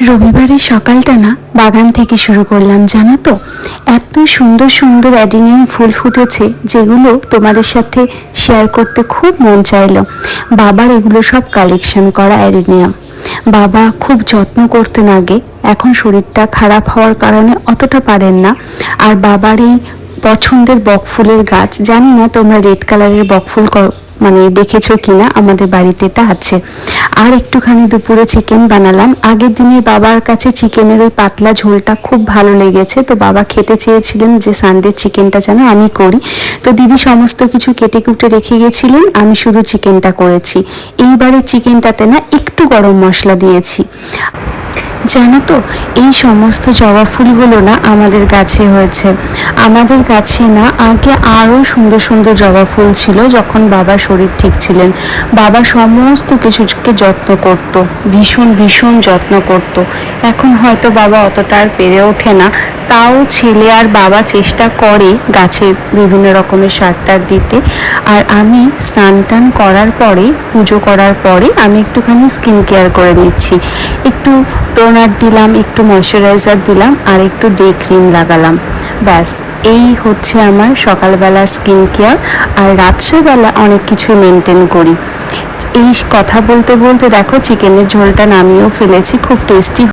রবিবারের সকালটা না বাগান থেকে শুরু করলাম, জানো তো। এত সুন্দর সুন্দর অ্যাডিনিয়াম ফুল ফুটেছে যেগুলো তোমাদের সাথে শেয়ার করতে খুব মন চাইলো। বাবার এগুলো সব কালেকশন করা অ্যাডিনিয়াম। বাবা খুব যত্ন করতেন আগে, এখন শরীরটা খারাপ হওয়ার কারণে অতটা পারেন না। আর বাবার এই পছন্দের বকফুলের গাছ, জানি না তোমরা রেড কালারের বকফুল মানে দেখেছো কিনা, আমাদের বাড়িতে এটা আছে। আর একটুখানি দুপুরে চিকেন বানালাম। আগের দিনে বাবার কাছে চিকেনের ওই পাতলা ঝোলটা খুব ভালো লেগেছে, তো বাবা খেতে চেয়েছিলেন যে সানডে চিকেনটা যেন আমি করি। তো দিদি সমস্ত কিছু কেটে কুটে রেখে গেছিলেন, আমি শুধু চিকেনটা করেছি। এইবারে চিকেনটাতে না একটু গরম মশলা দিয়েছি। জানো তো, এই সমস্ত জবা ফুলগুলো না আমাদের গাছে হয়েছে। আমাদের গাছে না আগে আরও সুন্দর সুন্দর জবা ফুল ছিল যখন বাবার শরীর ঠিক ছিলেন। বাবা সমস্ত কিছুকে যত্ন করত, ভীষণ ভীষণ যত্ন করত। এখন হয়তো বাবা অতটা আর পেরে ওঠে না, তাও ছেলে আর বাবা চেষ্টা করে গাছে বিভিন্ন রকমের সার টার দিতে। আর আমি স্নান টান করার পরে, পুজো করার পরে আমি একটুখানি স্কিন কেয়ার করে নিচ্ছি। একটু টোনার দিলাম, একটু ময়শ্চারাইজার দিলাম, আর একটু ডে ক্রিম লাগালাম। ব্যাস, এই হচ্ছে আমার সকালবেলার স্কিন কেয়ার। আর রাত্রেবেলা অনেক কিছু মেনটেন করি। এই কথা বলতে বলতে দেখো চিকেনের ঝোলটা নামিয়েও ফেলেছি, খুব টেস্টি।